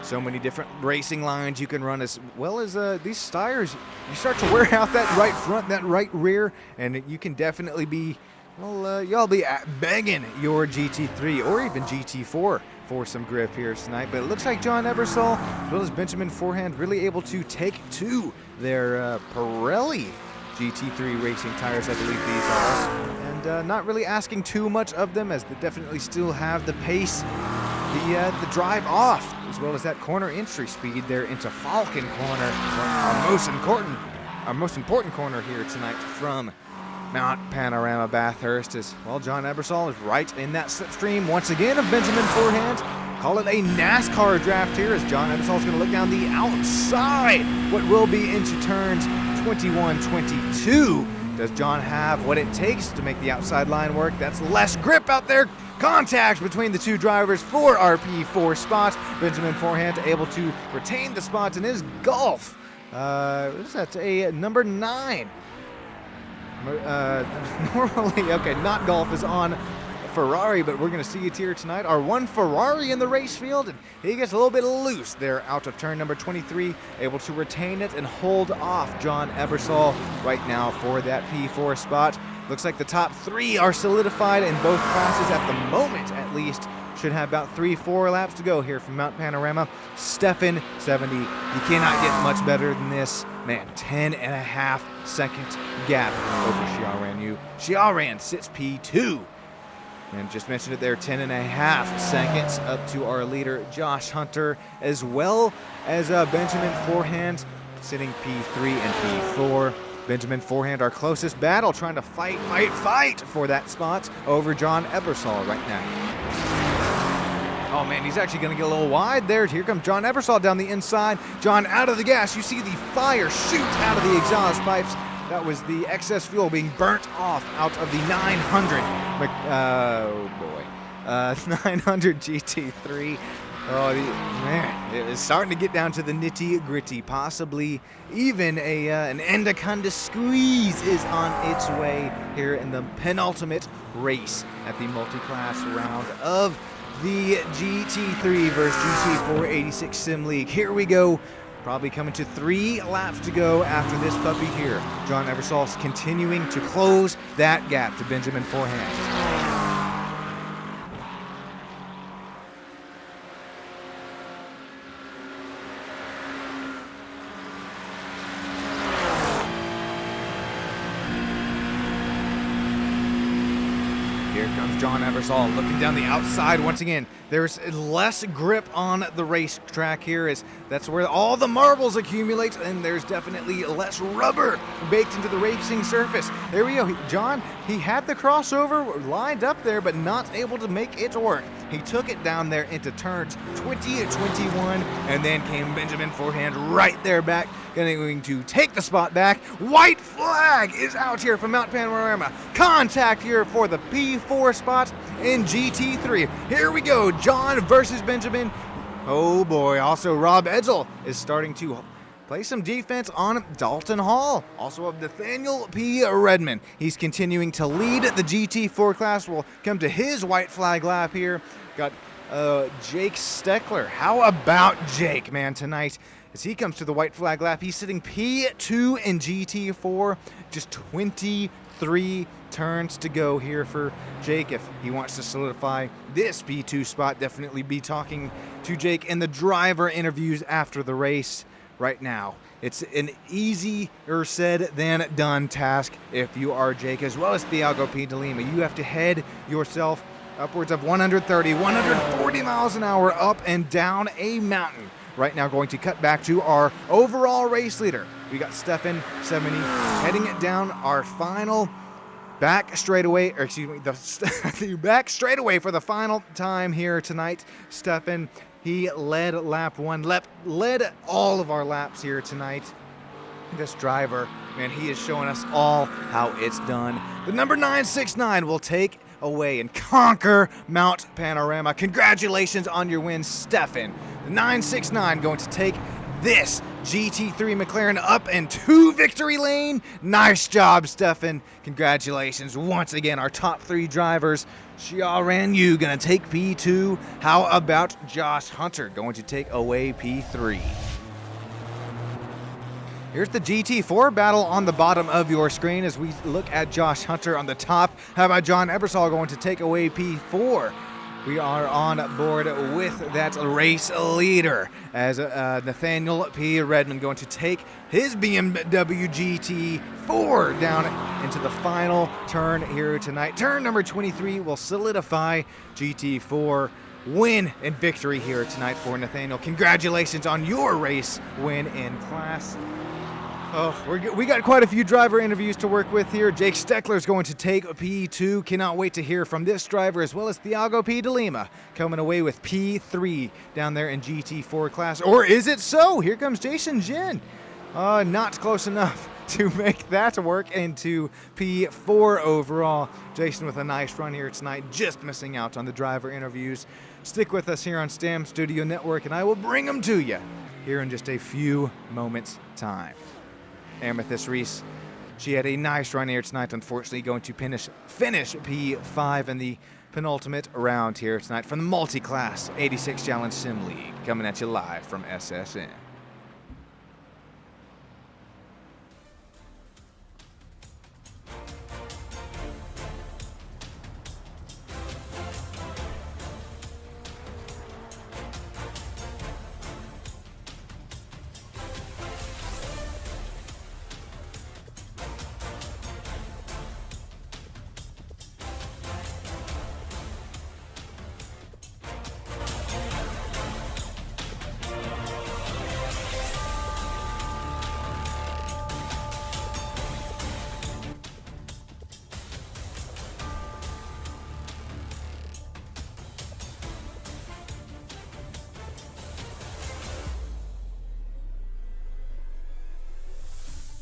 So many different racing lines you can run, as well as these tires. You start to wear out that right front, that right rear, and you can definitely be, well, y'all be begging your GT3 or even GT4 for some grip here tonight. But it looks like John Ebersol, as well as Benjamin Forehand, really able to take to their Pirelli GT3 racing tires, I believe these are. And not really asking too much of them, as they definitely still have the pace, the drive off, as well as that corner entry speed there into Falcon Corner, our most important corner here tonight from Mount Panorama Bathurst. As well, John Ebersol is right in that slipstream once again of Benjamin Forehand. Call it a NASCAR draft here, as John Ebersol is going to look down the outside what will be into turns 21, 22. Does John have what it takes to make the outside line work? That's less grip out there. Contact between the two drivers for RP4 spots. Benjamin Forehand able to retain the spots in his Golf. What is that? A number 9. Normally, okay, not Golf is on Ferrari, but we're going to see it here tonight. Our one Ferrari in the race field, and he gets a little bit loose there out of turn number 23, able to retain it and hold off John Ebersol right now for that P4 spot. Looks like the top 3 are solidified in both classes at the moment, at least. Should have about 3-4 laps to go here from Mount Panorama. Stefan 70. You cannot get much better than this. Man, 10.5 second gap over Xiaoran Yu. Xiaoran sits P2. And just mentioned it there, 10.5 seconds up to our leader, Josh Hunter, as well as Benjamin Forehand sitting P3 and P4. Benjamin Forehand, our closest battle, trying to fight for that spot over John Ebersol right now. Oh man, he's actually going to get a little wide there. Here comes John Ebersol down the inside. John out of the gas. You see the fire shoot out of the exhaust pipes. That was the excess fuel being burnt off out of the 900. 900 GT3. Oh man, it is starting to get down to the nitty gritty. Possibly even an Anaconda squeeze is on its way here in the penultimate race at the multi-class round of the GT3 versus GT4 86 Sim League. Here we go. Probably coming to 3 laps to go after this puppy here. John Eversall's continuing to close that gap to Benjamin Forehand. Here comes John Eversall looking down the outside once again. There's less grip on the racetrack here, as that's where all the marbles accumulate, and there's definitely less rubber baked into the racing surface. There we go. John, he had the crossover lined up there, but not able to make it work. He took it down there into turns 20 and 21, and then came Benjamin Forehand right there back, going to take the spot back. White flag is out here from Mount Panorama. Contact here for the P4 spot in GT3. Here we go, John versus Benjamin. Oh boy, also Rob Edsel is starting to play some defense on Dalton Hall. Also of Nathaniel P. Redmond. He's continuing to lead the GT4 class. We'll come to his white flag lap here. Got Jake Steckler. How about Jake, man, tonight? As he comes to the white flag lap, he's sitting P2 in GT4. Just 23 turns to go here for Jake if he wants to solidify this P2 spot. Definitely be talking to Jake in the driver interviews after the race. Right now, it's an easier said than done task if you are Jake, as well as Thiago P. de Lima. You have to head yourself upwards of 130, 140 miles an hour up and down a mountain. Right now, going to cut back to our overall race leader. We got Stefan 70 heading it down our final back straightaway, or excuse me, the back straightaway for the final time here tonight. Stefan, he led lap 1, led all of our laps here tonight. This driver, man, he is showing us all how it's done. The number 969 will take away and conquer Mount Panorama. Congratulations on your win, Stefan. The 969 going to take this GT3 McLaren up into victory lane. Nice job, Stefan. Congratulations once again, our top 3 drivers. Xiaoran Yu going to take P2. How about Josh Hunter going to take away P3? Here's the GT4 battle on the bottom of your screen as we look at Josh Hunter on the top. How about John Eversall going to take away P4? We are on board with that race leader as Nathaniel P. Redmond going to take his BMW GT4 down into the final turn here tonight. Turn number 23 will solidify GT4 win and victory here tonight for Nathaniel. Congratulations on your race win in class. Oh, we got quite a few driver interviews to work with here. Jake Steckler is going to take P2. Cannot wait to hear from this driver, as well as Thiago P. de Lima coming away with P3 down there in GT4 class. Or is it so? Here comes Jason Jin. Not close enough to make that work into P4 overall. Jason with a nice run here tonight, just missing out on the driver interviews. Stick with us here on STAM Studio Network, and I will bring them to you here in just a few moments' time. Amethyst Reese, she had a nice run here tonight, unfortunately going to finish P5 in the penultimate round here tonight from the multi-class 86 Challenge Sim League, coming at you live from SSN.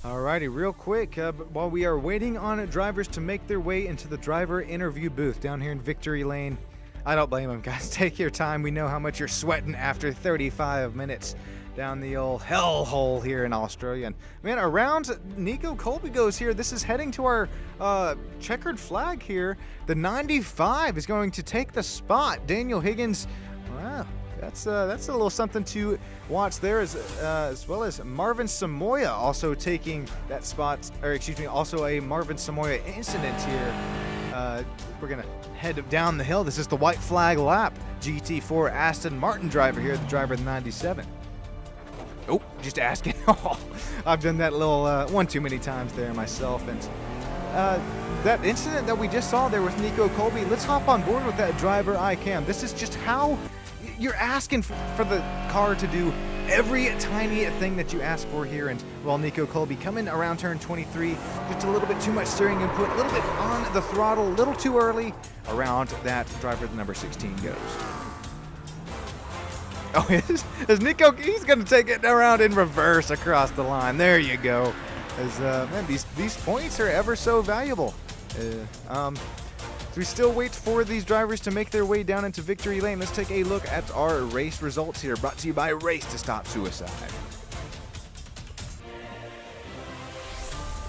Alrighty, real quick, while we are waiting on drivers to make their way into the driver interview booth down here in Victory Lane, I don't blame them, guys. Take your time. We know how much you're sweating after 35 minutes down the old hellhole here in Australia. And man, around Nico Colby goes here. This is heading to our checkered flag here. The 95 is going to take the spot. Daniel Higgins, wow, That's a little something to watch there, as well as Marvin Samoya also taking that spot, or excuse me, also a Marvin Samoya incident here. We're gonna head down the hill. This is the white flag lap. GT4 Aston Martin driver here, the driver of the 97. Oh, just asking. I've done that little one too many times there myself. And that incident that we just saw there with Nico Colby, let's hop on board with that driver iCam. This is just how you're asking for the car to do every tiny thing that you ask for here. And while Nico Colby coming around turn 23, just a little bit too much steering input, a little bit on the throttle, a little too early. Around that driver, the number 16 goes. Oh, is Nico? He's going to take it around in reverse across the line. There you go. Man, these points are ever so valuable. We still wait for these drivers to make their way down into victory lane. Let's take a look at our race results here, brought to you by Race to Stop Suicide.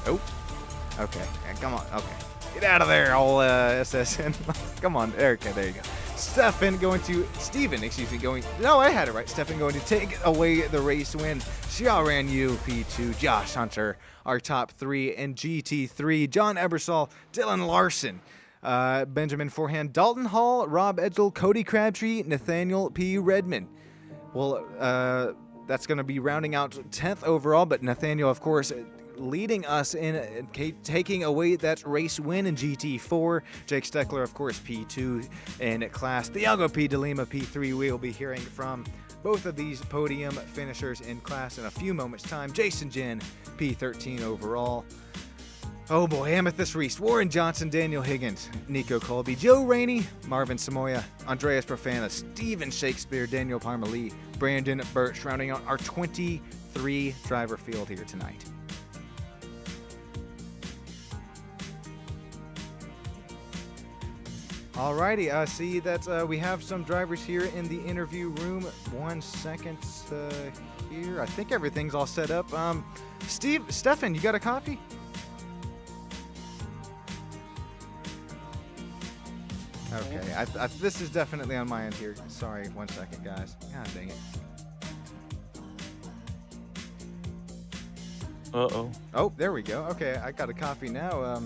Oh, okay, come on, okay. Get out of there, old SSN. Come on, okay, there you go. Stefan going, no, I had it right. Stefan going to take away the race win. Xiaoran Yu, P2, Josh Hunter, our top 3, and GT3, John Ebersol, Dylan Larson, Benjamin Forehand, Dalton Hall, Rob Edgel, Cody Crabtree, Nathaniel P. Redmond. Well, that's going to be rounding out 10th overall, but Nathaniel, of course, leading us in taking away that race win in GT4. Jake Steckler, of course, P2 in class. Thiago P. DeLima, P3. We will be hearing from both of these podium finishers in class in a few moments' time. Jason Jin, P13 overall. Oh boy, Amethyst Reese, Warren Johnson, Daniel Higgins, Nico Colby, Joe Rainey, Marvin Samoya, Andreas Profana, Steven Shakespeare, Daniel Parmalee, Brandon Birch, rounding out our 23 driver field here tonight. Alrighty, I see that we have some drivers here in the interview room. 1 second here. I think everything's all set up. Stefan, you got a copy? Okay, this is definitely on my end here. Sorry, 1 second, guys. God dang it. Uh-oh. Oh, there we go. Okay, I got a copy now.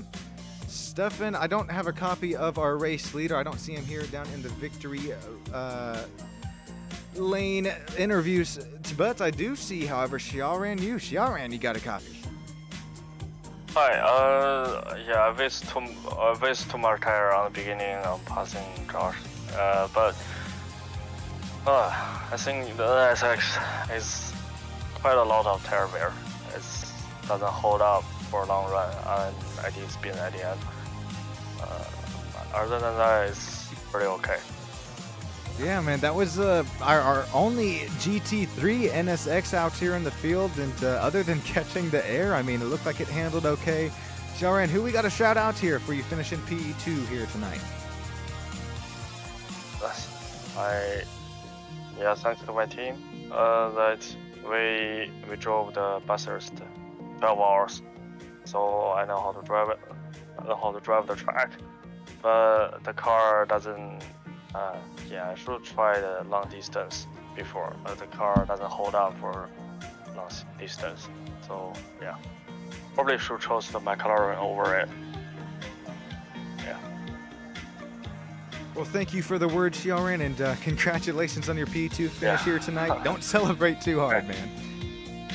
Stefan, I don't have a copy of our race leader. I don't see him here down in the victory lane interviews, but I do see, however, Xiaoran, you got a copy. Hi, yeah, I wasted too much tire on the beginning of passing Josh, but I think the NSX is quite a lot of tire wear. It doesn't hold up for a long run, and I did spin at the end. Other than that, it's pretty okay. Yeah, man, that was our only GT3 NSX out here in the field, and other than catching the air, I mean, it looked like it handled okay. Xiaoran, who we got a shout out here for you finishing P2 here tonight? Thanks to my team, that we drove the Bathurst 12 hours, so I know how to drive it, I know how to drive the track, but the car doesn't. I should try the long distance before, but the car doesn't hold up for long distance. So yeah, probably should choose the McLaren over it. Yeah. Well, thank you for the word, Xiaoran, and congratulations on your P2 finish here tonight. Don't celebrate too hard, man.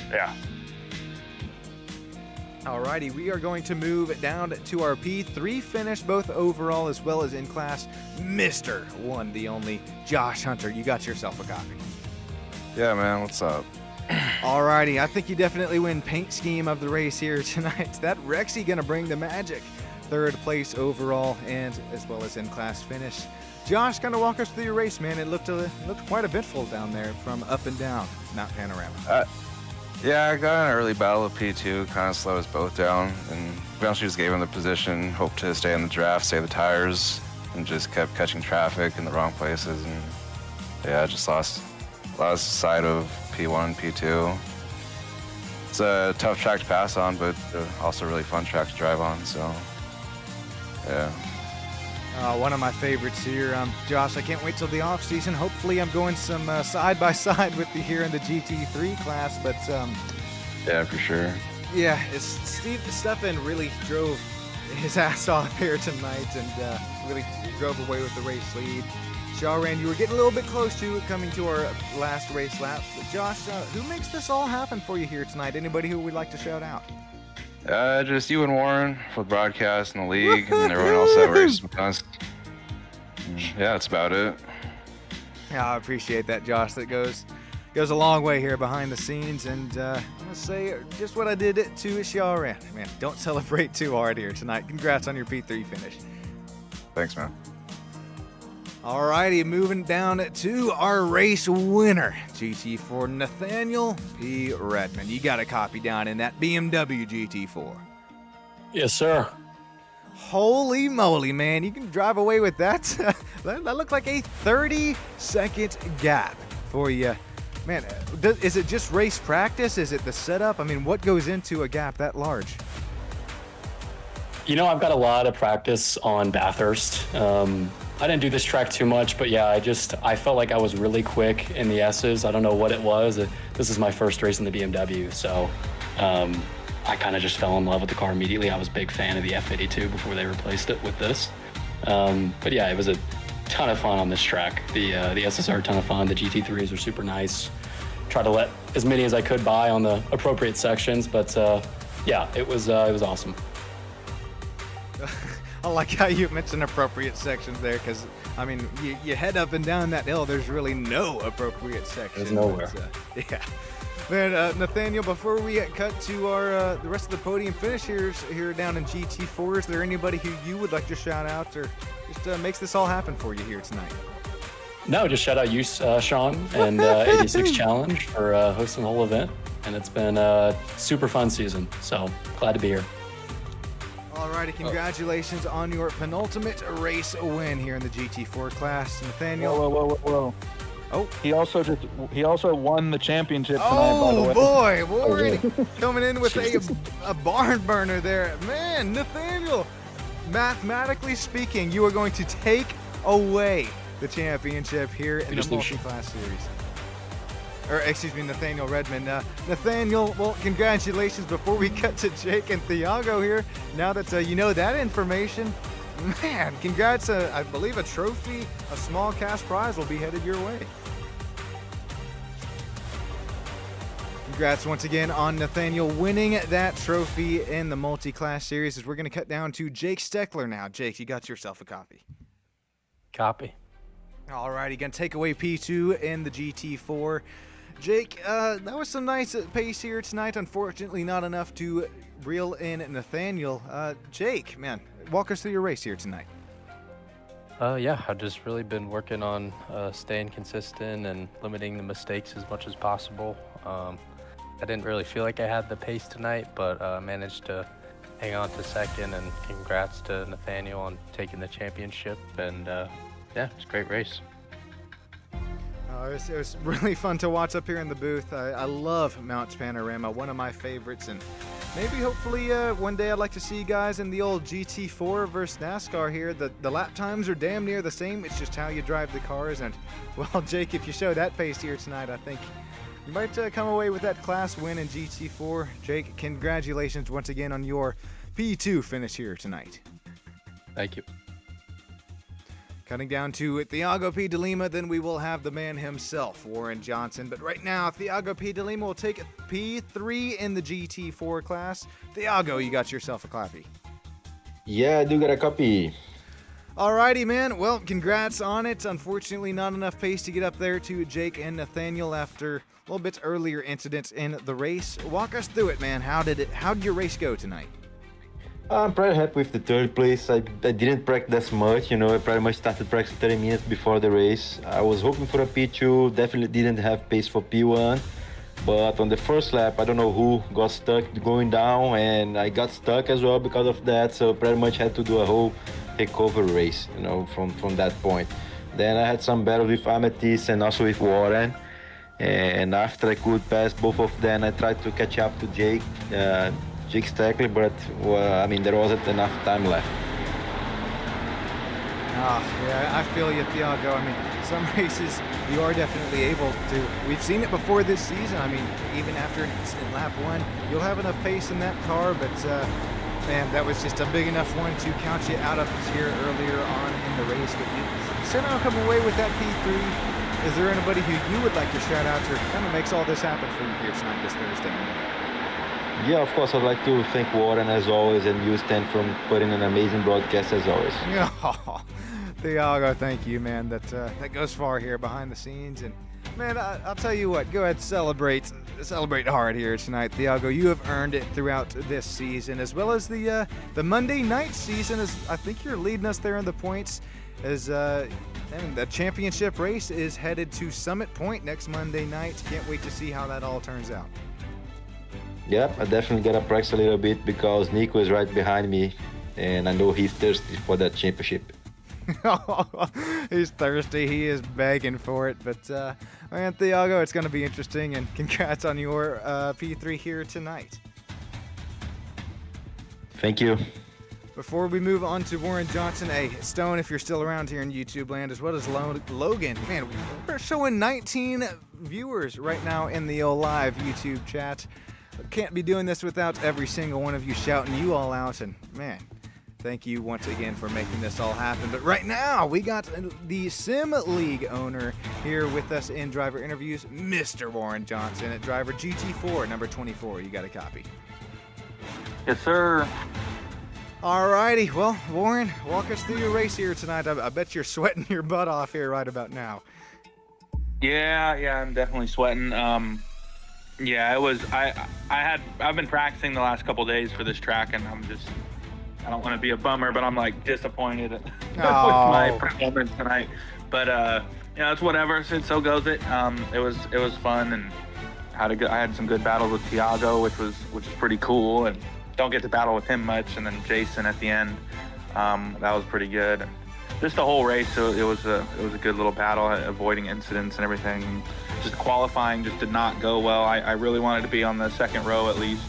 Yeah. Alrighty, we are going to move down to our P3 finish, both overall as well as in class. Mr. One, the only, Josh Hunter, you got yourself a copy. Yeah, man, what's up? Alrighty, I think you definitely win paint scheme of the race here tonight. That Rexy gonna bring the magic. Third place overall and as well as in class finish. Josh, kind of walk us through your race, man. It looked quite eventful down there from up and down Mount Panorama. Yeah, I got an early battle with P2, kind of slowed us both down, and eventually just gave him the position, hoped to stay in the draft, save the tires, and just kept catching traffic in the wrong places, and yeah, just lost sight of P1 and P2. It's a tough track to pass on, but also a really fun track to drive on, so yeah. One of my favorites here. Josh, I can't wait till the off season. Hopefully I'm going some side-by-side with you here in the GT3 class, but Yeah, for sure. yeah, Stefan really drove his ass off here tonight and really drove away with the race lead. Shahran, you were getting a little bit close to coming to our last race lap. But Josh, who makes this all happen for you here tonight? Anybody who we'd like to shout out? Just you and Warren for the broadcast and the league, and everyone else that races with us. Yeah, that's about it. Yeah, I appreciate that, Josh. That goes a long way here behind the scenes, and I'm gonna say just what I did to Shahran. Man, don't celebrate too hard here tonight. Congrats on your P3 finish. Thanks, man. Alrighty, moving down to our race winner, GT4 Nathaniel P. Redmond. You got a copy down in that BMW GT4. Yes, sir. Holy moly, man. You can drive away with that. That looked like a 30-second gap for you. Man, is it just race practice? Is it the setup? I mean, what goes into a gap that large? You know, I've got a lot of practice on Bathurst. I didn't do this track too much, but yeah, I felt like I was really quick in the S's. I don't know what it was. This is my first race in the BMW, so I kind of just fell in love with the car immediately. I was a big fan of the F82 before they replaced it with this. But yeah, it was a ton of fun on this track. The SSR, a ton of fun. The GT3s are super nice. Tried to let as many as I could by on the appropriate sections, but yeah, it was awesome. I like how you mentioned appropriate sections there, because, I mean, you head up and down that hill, there's really no appropriate section. There's nowhere. But, yeah. Man, Nathaniel, before we cut to our the rest of the podium finishers here down in GT4, is there anybody who you would like to shout out or just makes this all happen for you here tonight? No, just shout out you, Sean, and 86 Challenge for hosting the whole event. And it's been a super fun season, so glad to be here. Alrighty, congratulations on your penultimate race win here in the GT4 class, Nathaniel. Whoa. Oh, He also won the championship tonight, by the way. Boy, we're already coming in with a barn burner there. Man, Nathaniel, mathematically speaking, you are going to take away the championship here in the multi-class series. Or, excuse me, Nathaniel Redmond. Nathaniel, well, congratulations. Before we cut to Jake and Thiago here, now that you know that information, man, congrats. I believe a trophy, a small cash prize will be headed your way. Congrats once again on Nathaniel winning that trophy in the multi-class series. As we're going to cut down to Jake Steckler now. Jake, you got yourself a copy. Copy. All righty, going to take away P2 in the GT4. Jake, that was some nice pace here tonight. Unfortunately, not enough to reel in Nathaniel. Jake, man, walk us through your race here tonight. Yeah, I've just really been working on staying consistent and limiting the mistakes as much as possible. I didn't really feel like I had the pace tonight, but managed to hang on to second, and congrats to Nathaniel on taking the championship. And yeah, it's a great race. It was really fun to watch up here in the booth. I love Mount Panorama, one of my favorites, and maybe hopefully one day I'd like to see you guys in the old GT4 versus NASCAR here. The lap times are damn near the same. It's just how you drive the cars, and well, Jake, if you show that pace here tonight, I think you might come away with that class win in GT4. Jake, congratulations once again on your P2 finish here tonight. Thank you. Cutting down to Thiago P. de Lima, then we will have the man himself, Warren Johnson. But right now, Thiago P. de Lima will take P3 in the GT4 class. Thiago, you got yourself a copy. Yeah, I do got a copy. Alrighty, man. Well, congrats on it. Unfortunately, not enough pace to get up there to Jake and Nathaniel after a little bit earlier incidents in the race. Walk us through it, man. How did your race go tonight? I'm pretty happy with the third place. I didn't practice much, I pretty much started practicing 30 minutes before the race. I was hoping for a P2, definitely didn't have pace for P1. But on the first lap, I don't know who got stuck going down, and I got stuck as well because of that, so pretty much had to do a whole recovery race, from that point. Then I had some battles with Amethyst and also with Warren. And after I could pass both of them, I tried to catch up to Jake Steckler, but there wasn't enough time left. Yeah, I feel you, Thiago. I mean, some races you are definitely able to. We've seen it before this season. I mean, even after in lap 1, you'll have enough pace in that car, but man, that was just a big enough one to count you out of here earlier on in the race. But you somehow come away with that P3. Is there anybody who you would like to shout out to kind of makes all this happen for you here tonight, this Thursday? Yeah, of course, I'd like to thank Warren as always, and you, Stan, from putting an amazing broadcast as always. Yeah, Thiago, thank you, man. That goes far here behind the scenes, and man, I'll tell you what. Go ahead, celebrate hard here tonight, Thiago. You have earned it throughout this season, as well as the Monday night season. As I think you're leading us there in the points. As and the championship race is headed to Summit Point next Monday night. Can't wait to see how that all turns out. Yep, I definitely gotta practice a little bit because Nico is right behind me, and I know he's thirsty for that championship. He's thirsty. He is begging for it. But man, Thiago, it's going to be interesting, and congrats on your P3 here tonight. Thank you. Before we move on to Warren Johnson, hey, Stone, if you're still around here in YouTube land, as well as Logan, man, we're showing 19 viewers right now in the live YouTube chat. Can't be doing this without every single one of you shouting you all out, and man, thank you once again for making this all happen. But right now, we got the Sim League owner here with us in driver interviews, Mr. Warren Johnson at driver GT4, number 24. You got a copy? Yes, sir. Alrighty, well, Warren, walk us through your race here tonight. I bet you're sweating your butt off here right about now. Yeah, I'm definitely sweating. Yeah, it was. I've been practicing the last couple days for this track, and I don't want to be a bummer, but I'm like disappointed with my performance tonight. But you know, it's whatever. So goes it. It was fun, and I had some good battles with Thiago, which is pretty cool, and don't get to battle with him much. And then Jason at the end, that was pretty good. Just the whole race, so it was a good little battle, avoiding incidents and everything. Just qualifying just did not go well. I really wanted to be on the second row at least,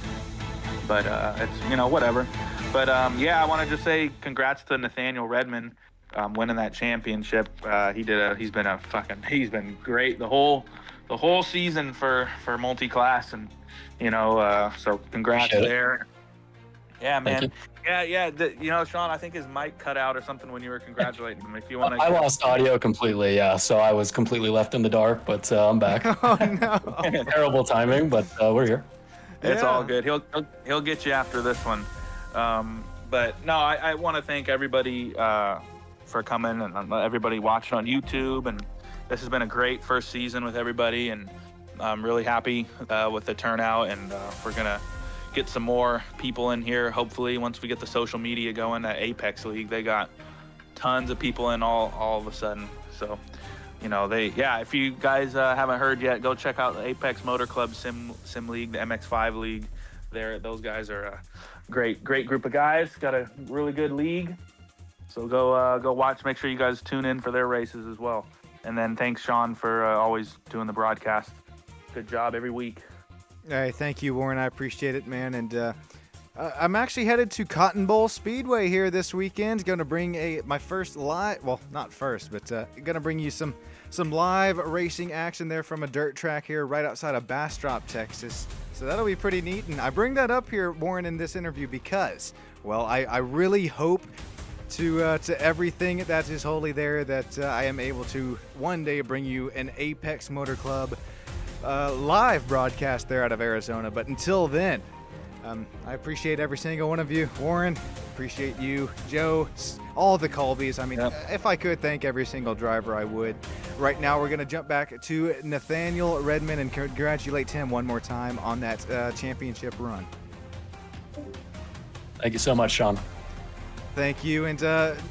but it's whatever. But yeah, I want to just say congrats to Nathaniel Redmond winning that championship. He's been great the whole season for multi-class, and so congrats there. Yeah, man. Yeah. Sean, I think his mic cut out or something when you were congratulating him. If you want to, I lost audio completely. Yeah, so I was completely left in the dark, but I'm back. Oh no! Terrible timing, but we're here. It's all good. He'll get you after this one. But no, I want to thank everybody for coming, and everybody watching on YouTube. And this has been a great first season with everybody, and I'm really happy with the turnout. And we're gonna get some more people in here, hopefully, once we get the social media going. At Apex League, they got tons of people in all of a sudden. So, if you guys haven't heard yet, go check out the Apex Motor Club Sim League, the MX5 League. Those guys are a great group of guys. Got a really good league. So go watch. Make sure you guys tune in for their races as well. And then thanks, Sean, for always doing the broadcast. Good job every week. Hey, thank you, Warren. I appreciate it, man. And I'm actually headed to Cotton Bowl Speedway here this weekend. Going to bring my first live, well, not first, but going to bring you some live racing action there from a dirt track here right outside of Bastrop, Texas. So that'll be pretty neat. And I bring that up here, Warren, in this interview because, well, I really hope to everything that is holy there that I am able to one day bring you an Apex Motor Club live broadcast there out of Arizona. But until then, I appreciate every single one of you. Warren, appreciate you. Joe, all the Colbys. I mean, If I could thank every single driver, I would. Right now, we're going to jump back to Nathaniel Redmond and congratulate him one more time on that championship run. Thank you so much, Sean. Thank you. And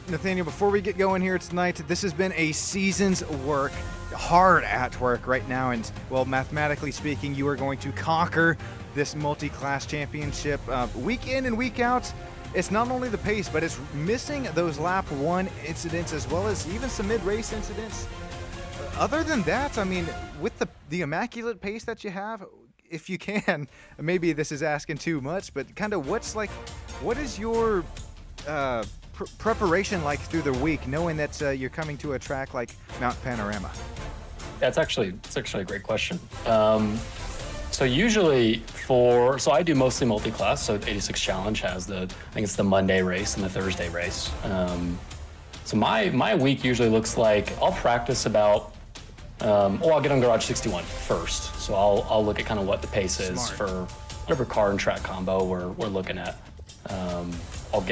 Nathaniel, before we get going here tonight, this has been a season's work, hard at work right now. And, well, mathematically speaking, you are going to conquer this multi-class championship week in and week out. It's not only the pace, but it's missing those lap 1 incidents as well as even some mid-race incidents. Other than that, I mean, with the immaculate pace that you have, if you can, maybe this is asking too much, but kind of what is your preparation like through the week, knowing that you're coming to a track like Mount Panorama? That's actually a great question. So usually so I do mostly multi-class. So 86 Challenge has I think it's the Monday race and the Thursday race. So my week usually looks like I'll practice about, I'll get on Garage 61 first. So I'll look at kind of what the pace is Smart. for whatever car and track combo we're looking at. I'll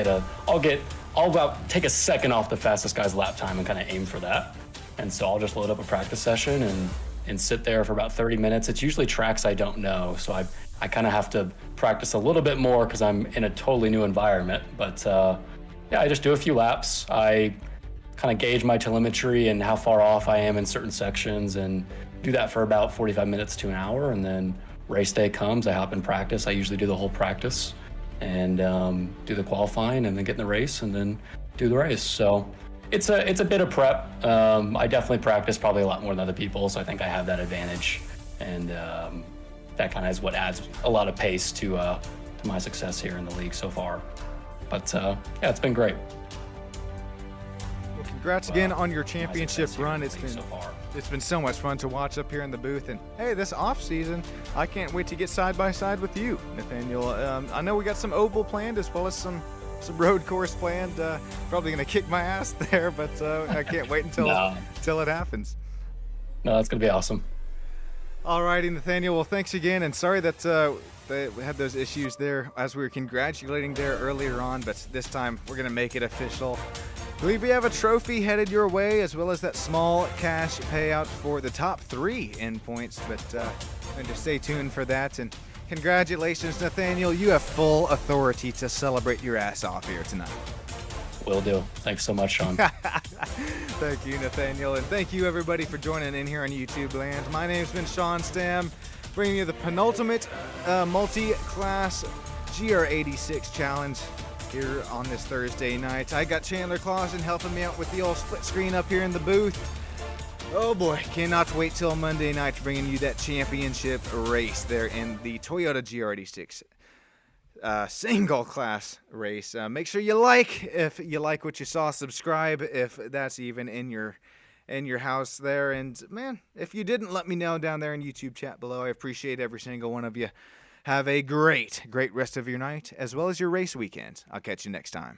take a second off the fastest guy's lap time and kind of aim for that. And so I'll just load up a practice session and sit there for about 30 minutes. It's usually tracks I don't know, so I kind of have to practice a little bit more because I'm in a totally new environment. But yeah, I just do a few laps. I kind of gauge my telemetry and how far off I am in certain sections, and do that for about 45 minutes to an hour. And then race day comes, I hop in practice. I usually do the whole practice and do the qualifying and then get in the race and then do the race. So it's a bit of prep. I definitely practice probably a lot more than other people, so I think I have that advantage. And that kind of is what adds a lot of pace to my success here in the league so far. But yeah, it's been great. Well, congrats again on your championship run. It's been so far. It's been so much fun to watch up here in the booth. And hey, this off season, I can't wait to get side by side with you, Nathaniel. I know we got some oval planned as well as some road course planned. Probably gonna kick my ass there, but I can't wait until it happens. No, that's gonna be awesome. Alrighty, Nathaniel. Well, thanks again, and sorry that we had those issues there as we were congratulating there earlier on, but this time we're gonna make it official. I believe we have a trophy headed your way, as well as that small cash payout for the top 3 in points, but just stay tuned for that. And congratulations, Nathaniel. You have full authority to celebrate your ass off here tonight. Will do. Thanks so much, Sean. Thank you, Nathaniel. And thank you, everybody, for joining in here on YouTube land. My name's been Sean Stam, bringing you the penultimate multi-class GR86 challenge here on this Thursday night. I got Chandler Clausen helping me out with the old split screen up here in the booth. Oh boy, cannot wait till Monday night bringing you that championship race there in the Toyota GR86 single class race. Make sure you if you like what you saw, subscribe if that's even in your house there. And man, if you didn't, let me know down there in YouTube chat below. I appreciate every single one of you. Have a great rest of your night as well as your race weekend. I'll catch you next time.